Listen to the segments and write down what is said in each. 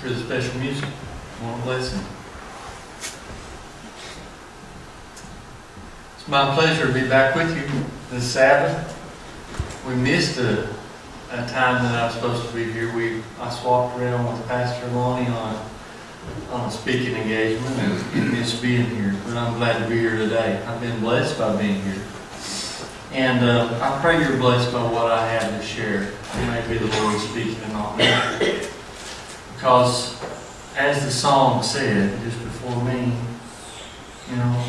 for the special music. I want to bless him. It's my pleasure to be back with you this Sabbath. We missed a time that I was supposed to be here. I swapped around with Pastor Lonnie on a speaking engagement and missed being here. But I'm glad to be here today. I've been blessed by being here. And I pray you're blessed by what I have to share. It may be the Lord speaking and not me. Because as the song said just before me,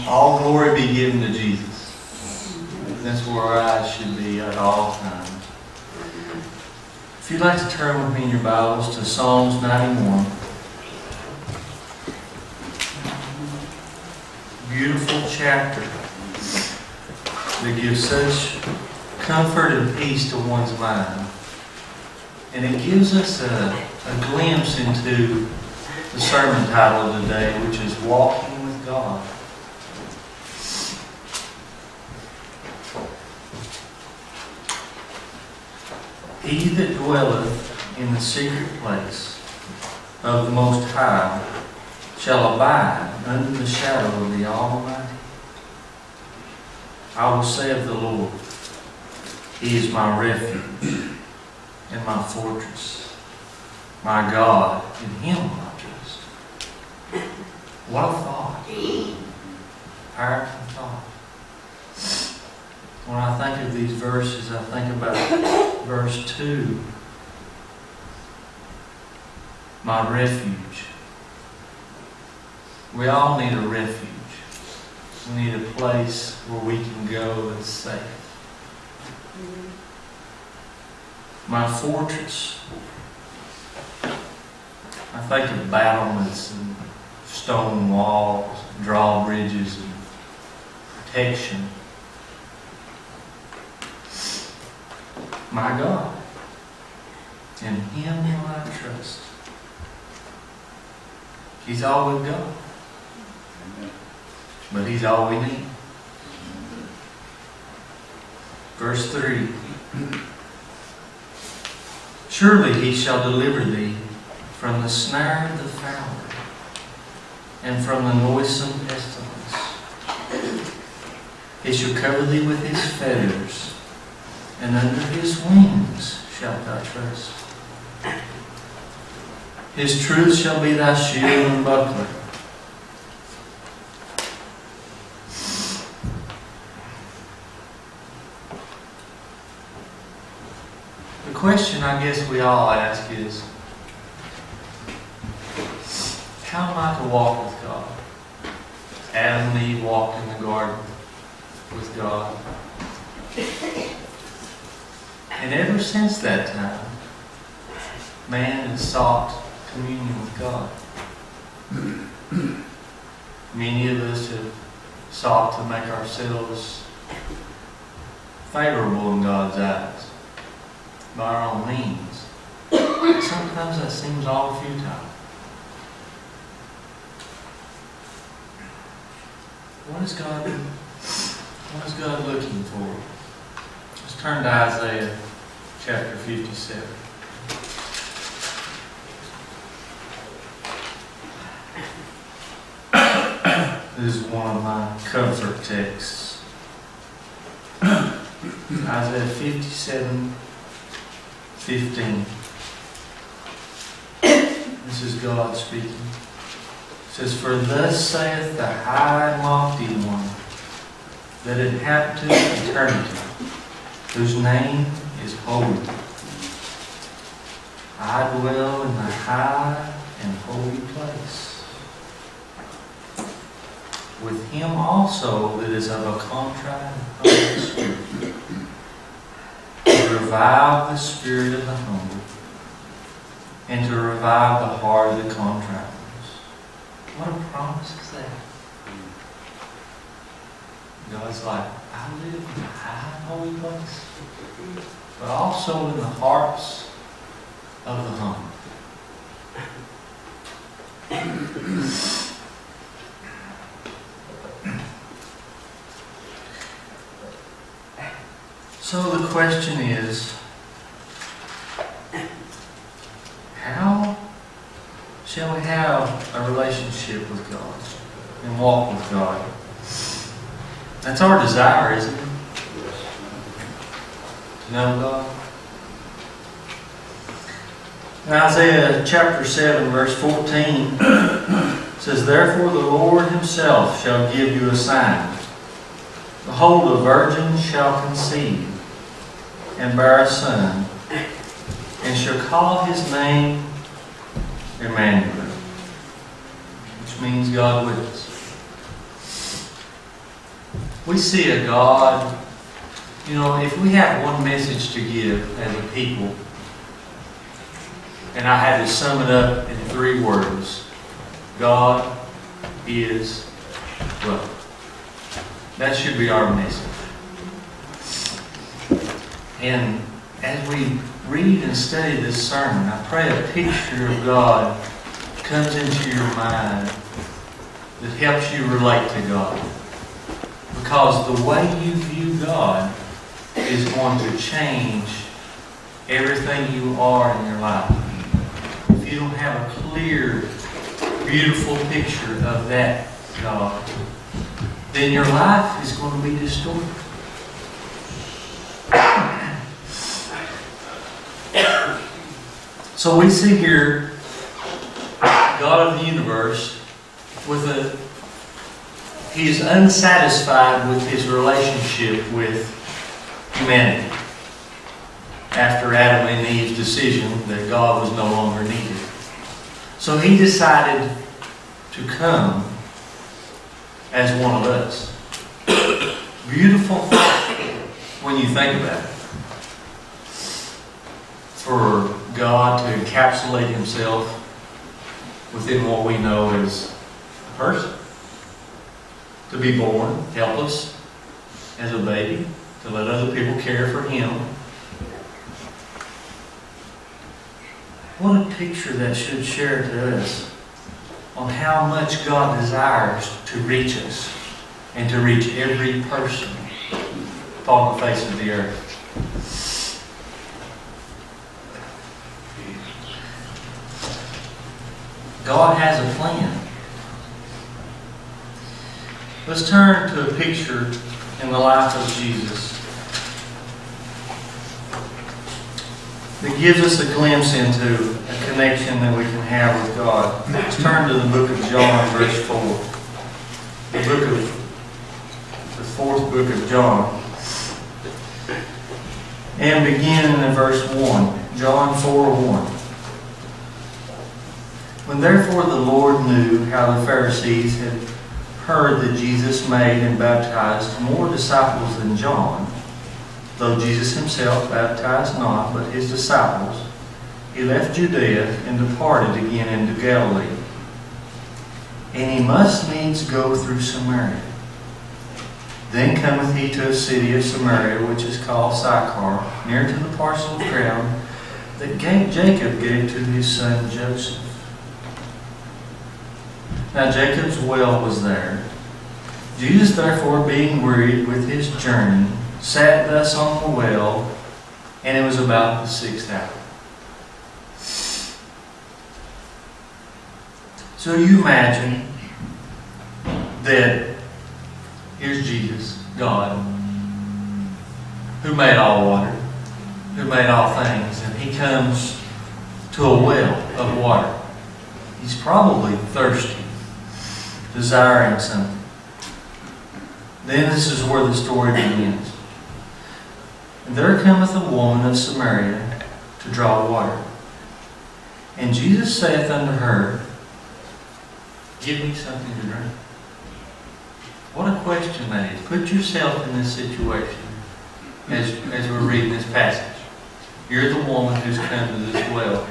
all glory be given to Jesus. That's where our eyes should be at all times. If you'd like to turn with me in your Bibles to Psalms 91. Beautiful chapter that gives such comfort and peace to one's mind. And it gives us a glimpse into the sermon title of the day, which is Walking with God. He that dwelleth in the secret place of the Most High shall abide under the shadow of the Almighty. I will say of the Lord, He is my refuge and my fortress, my God, in Him I trust. What a thought. Powerful thought. When I think of these verses, I think about verse 2. My refuge. We all need a refuge. We need a place where we can go that's safe. My fortress. I think of battlements and stone walls, drawbridges, and protection. My God. In Him will I trust. He's all we've got. But He's all we need. Verse 3. Surely He shall deliver thee from the snare of the fowler and from the noisome pestilence. He shall cover thee with His feathers, and under His wings shalt thou trust. His truth shall be thy shield and buckler. The question I guess we all ask is, how am I to walk with God? Adam and Eve walked in the garden with God. And ever since that time, man has sought communion with God. Many of us have sought to make ourselves favorable in God's eyes by our own means. Sometimes that seems all futile. What is God looking for? Let's turn to Isaiah chapter 57. This is one of my comfort texts. Isaiah 57:15. This is God speaking. It says, For thus saith the high and lofty one that inhabiteth eternity, whose name is holy. I dwell in the high and holy place, with him also that is of a contrite and humble spirit, to revive the spirit of the humble, and to revive the heart of the contrite. What a promise is that? God's like, I live in the high and holy place, but also in the hearts of the humble. So the question is, how Shall we have a relationship with God and walk with God? That's our desire, isn't it? To know God. In Isaiah chapter 7, verse 14, says, Therefore the Lord himself shall give you a sign. Behold, a virgin shall conceive and bear a son, and shall call his name Emmanuel, which means God with us. We see a God, if we have one message to give as a people, and I had to sum it up in 3 words, God is love. That should be our message. And as we read and study this sermon, I pray a picture of God comes into your mind that helps you relate to God. Because the way you view God is going to change everything you are in your life. If you don't have a clear, beautiful picture of that God, then your life is going to be distorted. So we see here God of the universe He is unsatisfied with His relationship with humanity after Adam and Eve's decision that God was no longer needed. So He decided to come as one of us. Beautiful thought when you think about it. For God to encapsulate Himself within what we know as a person. To be born helpless as a baby, to let other people care for Him. What a picture that should share to us on how much God desires to reach us and to reach every person upon the face of the earth. God has a plan. Let's turn to a picture in the life of Jesus that gives us a glimpse into a connection that we can have with God. Let's turn to the book of John, verse 4. The 4th book of John. And begin in verse 1. John 4:1. When therefore the Lord knew how the Pharisees had heard that Jesus made and baptized more disciples than John, though Jesus himself baptized not, but his disciples, he left Judea and departed again into Galilee. And he must needs go through Samaria. Then cometh he to a city of Samaria, which is called Sychar, near to the parcel of ground that Jacob gave to his son Joseph. Now Jacob's well was there. Jesus therefore, being wearied with his journey, sat thus on the well, and it was about the 6th hour. So you imagine that here's Jesus, God, who made all water, who made all things, and He comes to a well of water. He's probably thirsty, desiring something. Then this is where the story begins. And there cometh a woman of Samaria to draw water. And Jesus saith unto her, Give me something to drink. What a question that is. Put yourself in this situation as we're reading this passage. You're the woman who's come to this well.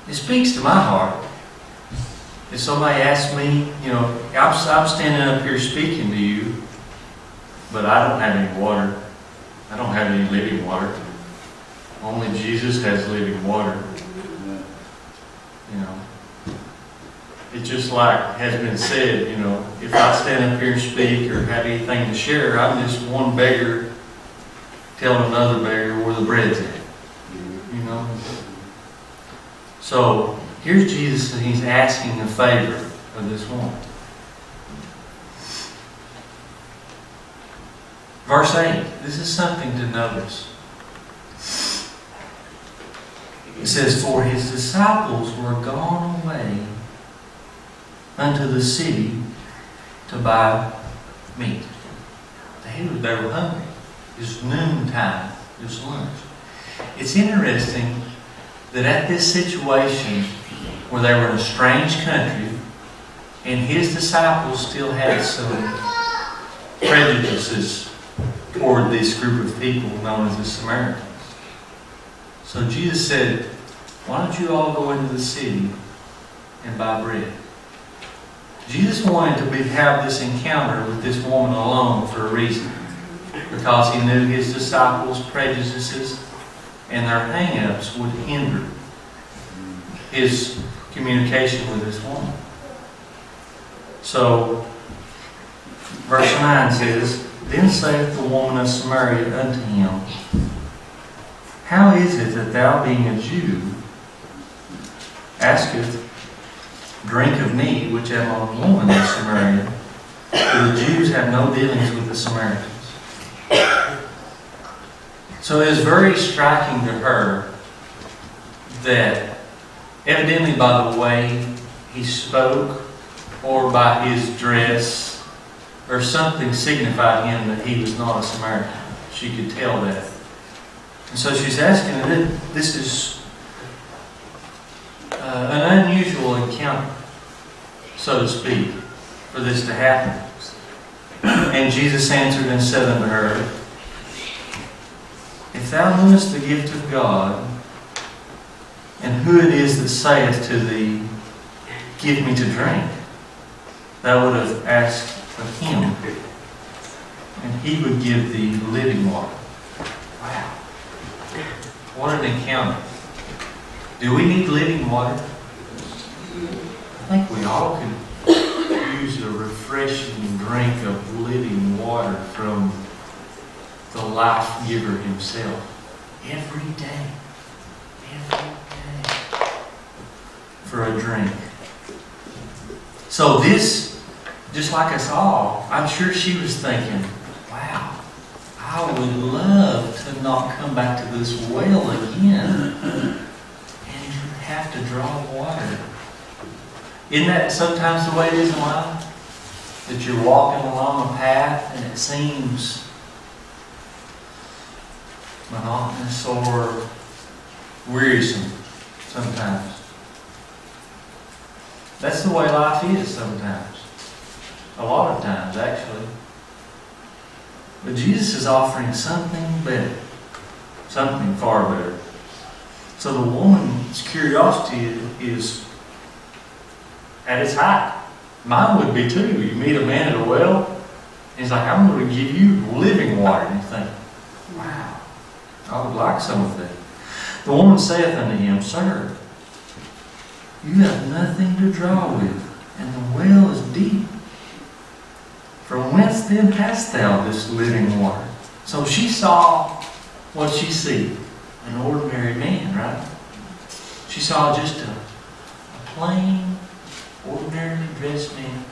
It speaks to my heart. If somebody asks me, I'm standing up here speaking to you, but I don't have any water. I don't have any living water. Only Jesus has living water. It's just like has been said, if I stand up here and speak or have anything to share, I'm just one beggar telling another beggar where the bread's at. So So here's Jesus, and He's asking a favor of this woman. Verse 8, this is something to notice. It says, "For His disciples were gone away unto the city to buy meat." They were hungry. It's noontime. It's lunch. It's interesting that at this situation where they were in a strange country and His disciples still had some prejudices toward this group of people known as the Samaritans. So Jesus said, "Why don't you all go into the city and buy bread?" Jesus wanted to have this encounter with this woman alone for a reason. Because He knew His disciples' prejudices and their hang-ups would hinder His communication with this woman. So, verse 9 says, "Then saith the woman of Samaria unto Him, How is it that thou, being a Jew, askest drink of me, which am a woman of Samaria? For the Jews have no dealings with the Samaritans." So it is very striking to her that evidently by the way he spoke or by his dress or something signified him that he was not a Samaritan. She could tell that. And so she's asking, and this is an unusual encounter, so to speak, for this to happen. And Jesus answered and said unto her, "If thou knewest the gift of God, and who it is that saith to thee, Give me to drink, thou would have asked of Him, and He would give thee living water." Wow. What an encounter. Do we need living water? I think we all could use a refreshing drink of living water from the life giver Himself. Every day. For a drink. So this, just like us all, I'm sure she was thinking, wow, I would love to not come back to this well again and have to draw water. Isn't that sometimes the way it is in life? That you're walking along a path and it seems monotonous or wearisome sometimes. That's the way life is sometimes. A lot of times, actually. But Jesus is offering something better. Something far better. So the woman's curiosity is at its height. Mine would be too. You meet a man at a well, and he's like, "I'm going to give you living water." And you think, wow, I would like some of that. The woman saith unto him, "Sir, you have nothing to draw with, and the well is deep. From whence then hast thou this living water?" So she saw what she see, an ordinary man, right? She saw just a plain, ordinarily dressed man.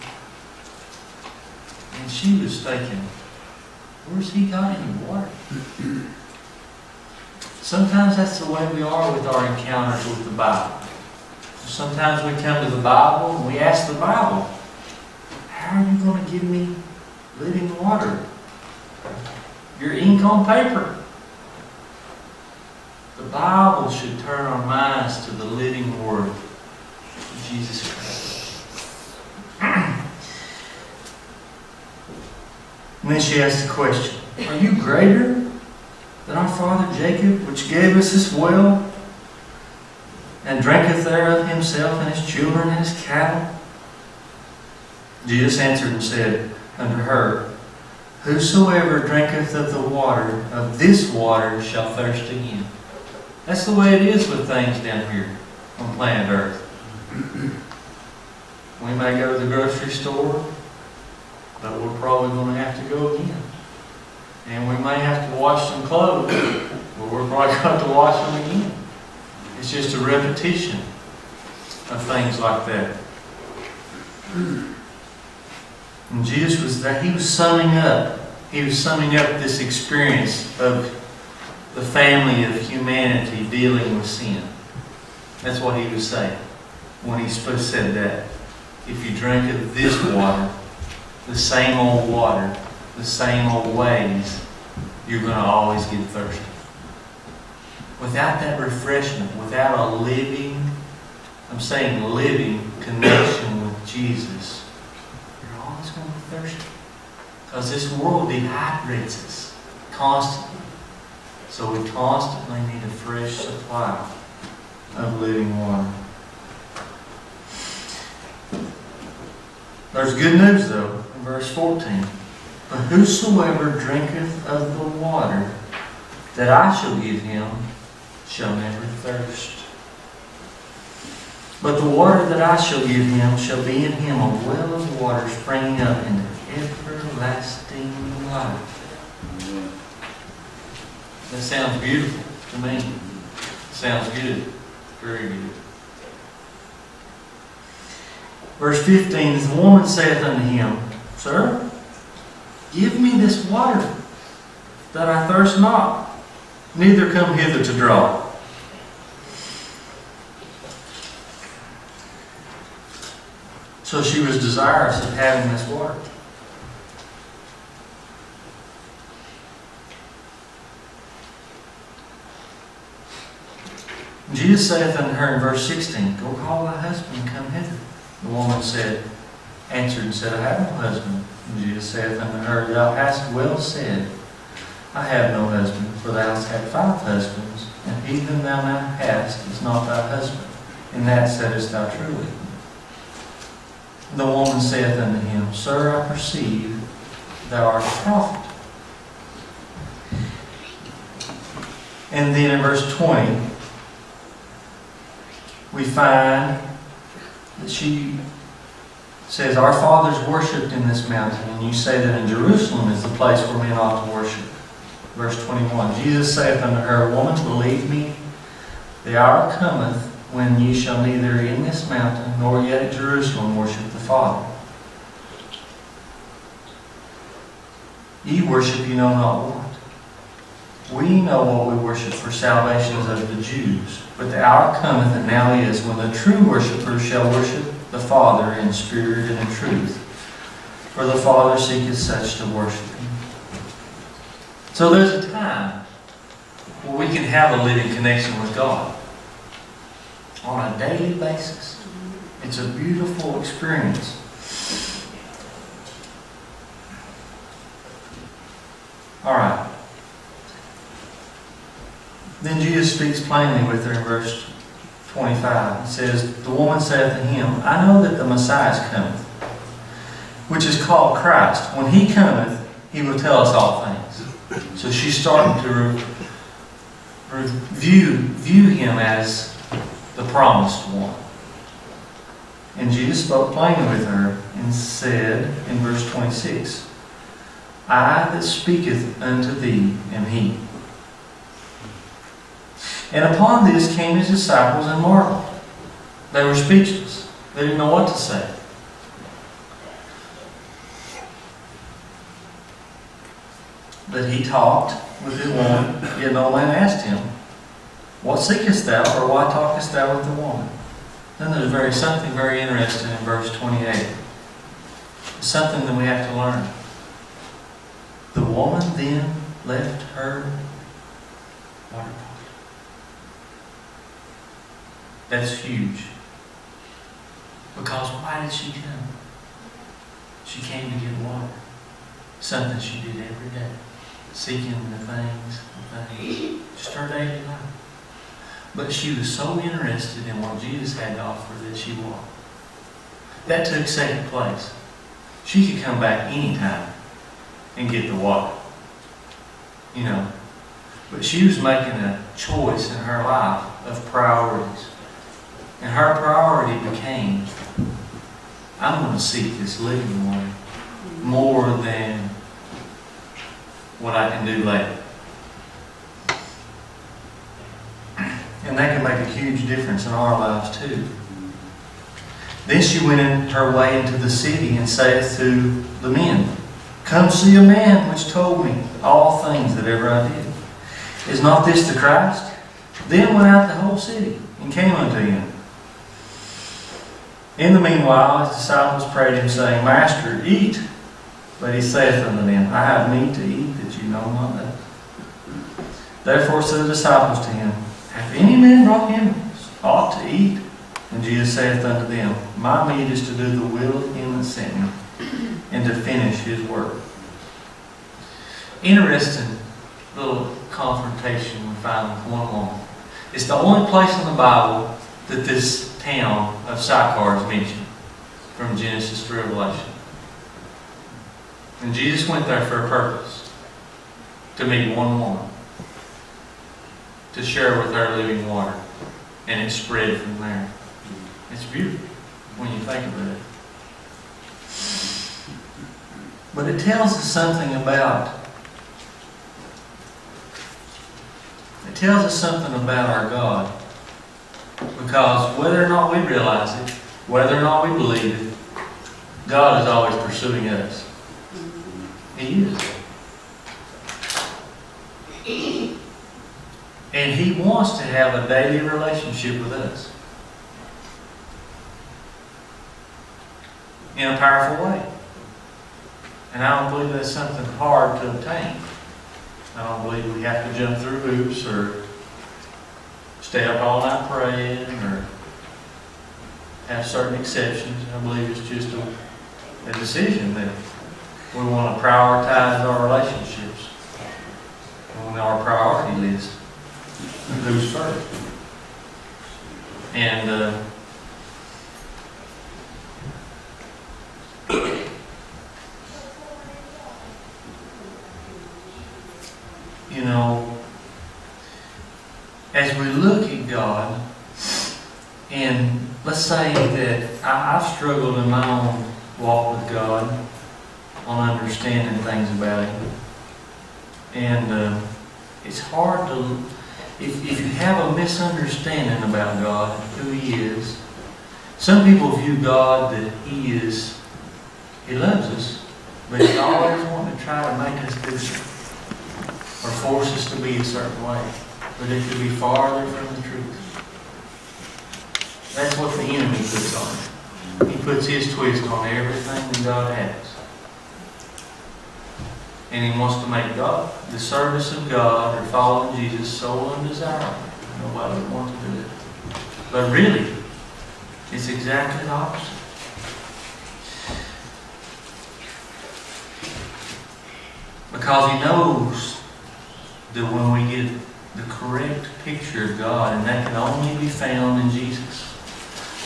And she was thinking, where's he got any water? Sometimes that's the way we are with our encounters with the Bible. Sometimes we come to the Bible and we ask the Bible, "How are you going to give me living water? You're ink on paper." The Bible should turn our minds to the living Word of Jesus Christ. And then she asked the question, "Are you greater than our father Jacob, which gave us this well, and drinketh thereof himself and his children and his cattle?" Jesus answered and said unto her, "Whosoever drinketh of the water, of this water, shall thirst again." That's the way it is with things down here on planet Earth. We may go to the grocery store, but we're probably going to have to go again. And we may have to wash some clothes, but we're probably going to wash them again. It's just a repetition of things like that. And Jesus was there. He was summing up this experience of the family of humanity dealing with sin. That's what he was saying when he said that. If you drink of this water, the same old water, the same old ways, you're going to always get thirsty. Without that refreshment, without a living connection with Jesus, you're always going to be thirsty. Because this world dehydrates us constantly. So we constantly need a fresh supply of living water. There's good news though, in verse 14. But whosoever drinketh of the water that I shall give him shall never thirst. But the water that I shall give him shall be in him a well of water springing up into everlasting life. That sounds beautiful to me. Sounds good. Very good. Verse 15, the woman saith unto him, Sir, give me this water, that I thirst not, neither come hither to draw. So she was desirous of having this water. Jesus saith unto her in verse 16, Go call thy husband and come hither. The woman answered and said, I have no husband. And Jesus saith unto her, Thou hast well said, I have no husband, for thou hast had 5 husbands, and he whom thou now hast is not thy husband. In that saidst thou truly. The woman saith unto him, Sir, I perceive thou art a prophet. And then in verse 20, we find that she says, Our fathers worshipped in this mountain, and you say that in Jerusalem is the place where men ought to worship. Verse 21, Jesus saith unto her, Woman, believe me, the hour cometh when ye shall neither in this mountain nor yet at Jerusalem worship the Father. Ye worship you know not what. We know what we worship, for salvation is of the Jews. But the hour cometh, and now is, when the true worshippers shall worship the Father in spirit and in truth. For the Father seeketh such to worship him. So there's a time where we can have a living connection with God on a daily basis. It's a beautiful experience. All right. Then Jesus speaks plainly with her in verse 25. It says, The woman saith to him, I know that the Messiah is cometh, which is called Christ. When he cometh, he will tell us all things. So she's starting to view him as the promised one. And Jesus spoke plainly with her and said in verse 26, I that speaketh unto thee am he. And upon this came his disciples and marveled. They were speechless. They didn't know what to say. But he talked with the woman, yet no man asked him, What seekest thou, or why talkest thou with the woman? Then there's something very interesting in verse 28. It's something that we have to learn. The woman then left her water pot. That's huge. Because why did she come? She came to get water. Something she did every day. Seeking the things. Just her daily life. But she was so interested in what Jesus had to offer that she walked. That took second place. She could come back anytime and get the water. You know. But she was making a choice in her life of priorities. And her priority became, I'm going to seek this living water more than what I can do later. And that can make a huge difference in our lives too. Then she went in her way into the city, and saith to the men, Come see a man which told me all things that ever I did. Is not this the Christ? Then went out the whole city, and came unto him. In the meanwhile his disciples prayed him, saying, Master, eat. But he saith unto them, I have meat to eat that you know not of. Therefore said the disciples to him, Hath any man brought him aught to eat? And Jesus saith unto them, My meat is to do the will of him that sent me, and to finish his work. Interesting little confrontation we find with one woman. It's the only place in the Bible that this town of Sychar is mentioned, from Genesis to Revelation. And Jesus went there for a purpose, to meet one woman, to share with her living water, and it spread from there. It's beautiful when you think about it. But it tells us something about our God. Because whether or not we realize it, whether or not we believe it, God is always pursuing us. He is. And He wants to have a daily relationship with us. In a powerful way. And I don't believe that's something hard to obtain. I don't believe we have to jump through hoops or stay up all night praying or have certain exceptions. I believe it's just a decision that we want to prioritize our relationships on our priority list. Who's first? And you know, as we look at God, and let's say that I've struggled in my own walk with God on understanding things about Him. And it's hard to, if you have a misunderstanding about God, who He is. Some people view God that He loves us, but He always wants to try to make us do something, or force us to be a certain way. But it could be farther from the truth. That's what the enemy puts on it. He puts his twist on everything that God has. And he wants to make God, the service of God or following Jesus, so undesirable. Nobody would want to do it. But really, it's exactly the opposite. Because He knows that when we get the correct picture of God, and that can only be found in Jesus.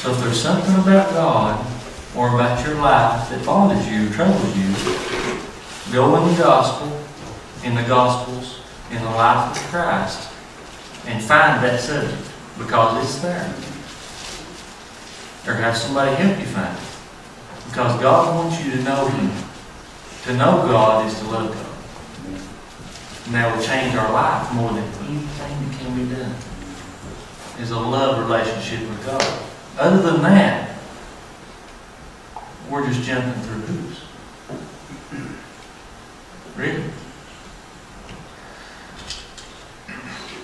So if there's something about God or about your life that bothers you, troubles you, go in the Gospel, in the Gospels, in the life of Christ, and find that subject, because it's there. Or have somebody help you find it. Because God wants you to know Him. To know God is to love God. And that will change our life more than anything that can be done. Is a love relationship with God. Other than that, we're just jumping through hoops. Really?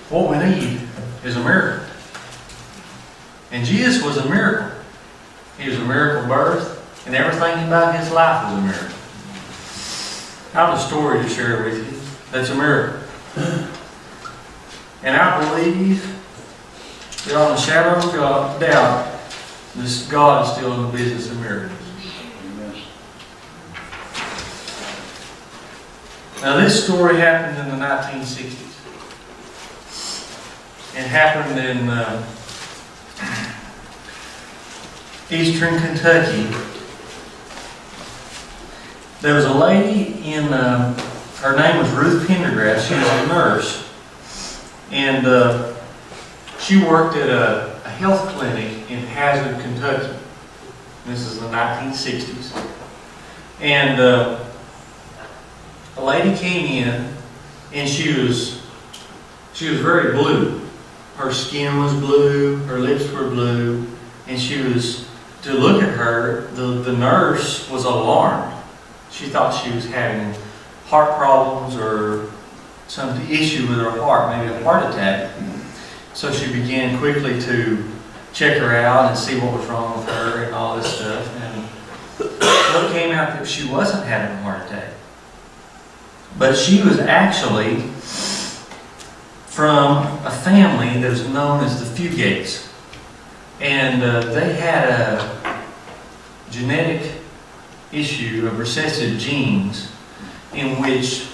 What we need is a miracle. And Jesus was a miracle. He was a miracle birth, and everything about His life was a miracle. I have a story to share with you. That's a miracle. And I believe that on the shadow of doubt, this God is still in the business of miracles. Now this story happened in the 1960s. It happened in eastern Kentucky. There was a lady in... her name was Ruth Pendergrass. She was a nurse. And she worked at a health clinic in Hazard, Kentucky. This is the 1960s. And a lady came in, and she was very blue. Her skin was blue, her lips were blue, and she was to look at her, the nurse was alarmed. She thought she was having heart problems or some issue with her heart, maybe a heart attack. So she began quickly to check her out and see what was wrong with her and all this stuff. And what came out that she wasn't having a heart attack. But she was actually from a family that was known as the Fugates. And they had a genetic issue of recessive genes in which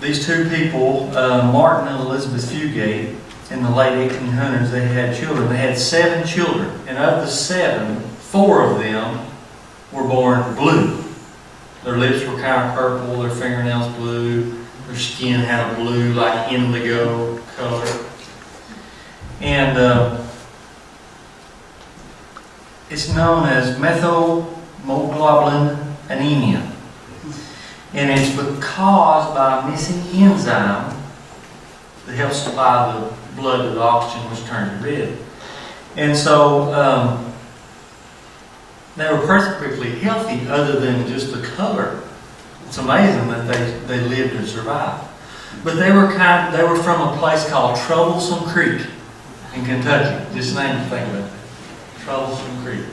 these two people, Martin and Elizabeth Fugate, in the late 1800s, they had children. They had 7 children. And of the 7, 4 of them were born blue. Their lips were kind of purple, their fingernails blue, their skin had a blue, like indigo color. And it's known as methylhemoglobin anemia. And it's caused by a missing enzyme that helps supply the blood to the oxygen, which turns red. And so they were perfectly healthy other than just the color. It's amazing that they lived and survived. But they were from a place called Troublesome Creek in Kentucky. Just name it, think about it. Troublesome Creek.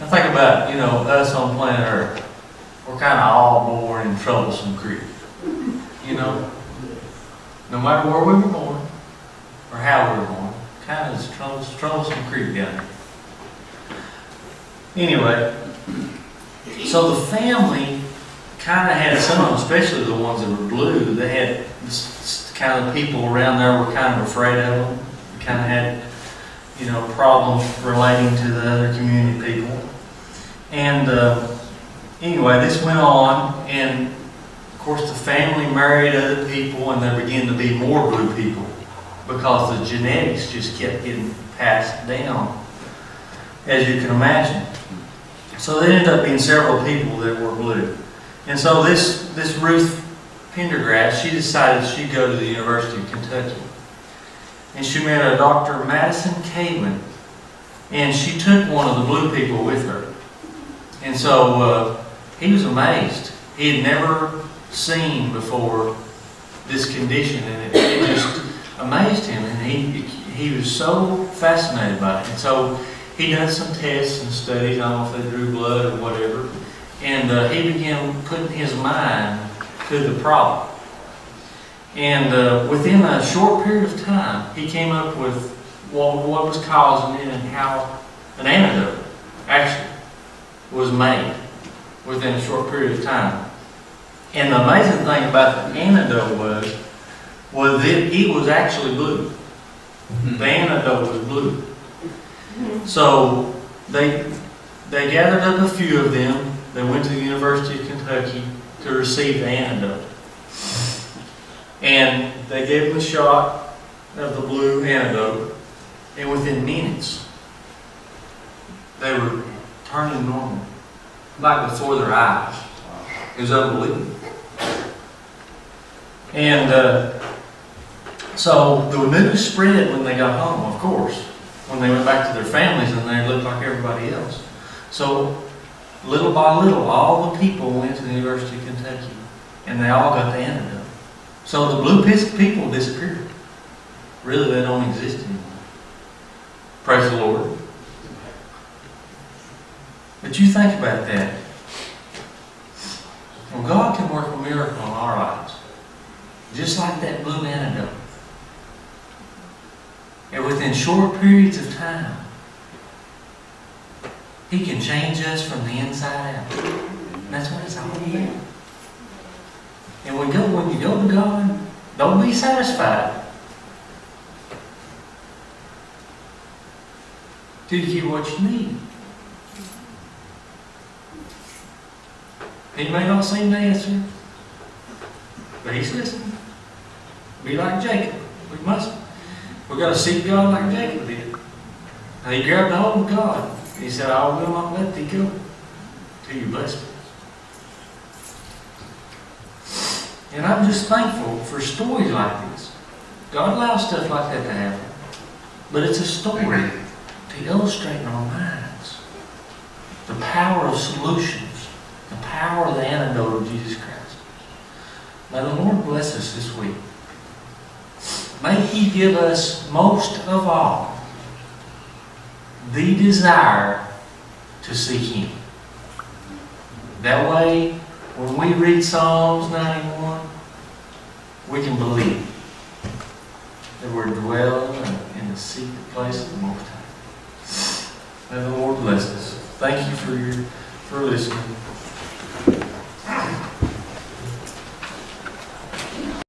Now think about, us on planet Earth. We're kind of all born in Troublesome Creek. No matter where we were born or how we were born, kind of is Troublesome Creek down there. Anyway, so the family kind of had some of them, especially the ones that were blue, they had this kind of people around there were kind of afraid of them. They kind of had, problems relating to the other community people. And anyway, this went on, and of course the family married other people, and there began to be more blue people because the genetics just kept getting passed down, as you can imagine. So there ended up being several people that were blue. And so this Ruth Pendergrass, she decided she'd go to the University of Kentucky. And she met a Dr. Madison Kaelin, and she took one of the blue people with her. And so he was amazed. He had never seen before this condition, and it just amazed him. And he was so fascinated by it. And so he done some tests and studies. I don't know if they drew blood or whatever. And he began putting his mind to the problem. And within a short period of time, he came up with what was causing it and how an antidote actually was made within a short period of time. And the amazing thing about the antidote was that it was actually blue. The antidote was blue. So they gathered up a few of them. They went to the University of Kentucky to receive the antidote. And they gave them a shot of the blue antidote, and within minutes, they were turning normal, like before their eyes. It was unbelievable. And so the news spread when they got home, of course, when they went back to their families and they looked like everybody else. So little by little, all the people went to the University of Kentucky, and they all got the antidote. So the blue people disappeared. Really, they don't exist anymore. Praise the Lord. But you think about that. Well, God can work a miracle in our lives. Just like that blue antidote. And within short periods of time, He can change us from the inside out. And that's what it's all about. And when you go to God, don't be satisfied till you get what you need. He may not seem to answer, but He's listening. Be like Jacob. We've got to seek God like Jacob did. And he grabbed a hold of God. And he said, I will not let thee go till you bless me. And I'm just thankful for stories like this. God allows stuff like that to happen. But it's a story to illustrate in our minds the power of solutions, the power of the antidote of Jesus Christ. May the Lord bless us this week. May He give us most of all the desire to seek Him. That way, when we read Psalms 91, we can believe that we're dwelling in the secret place of the Most High. May the Lord bless us. Thank you for listening.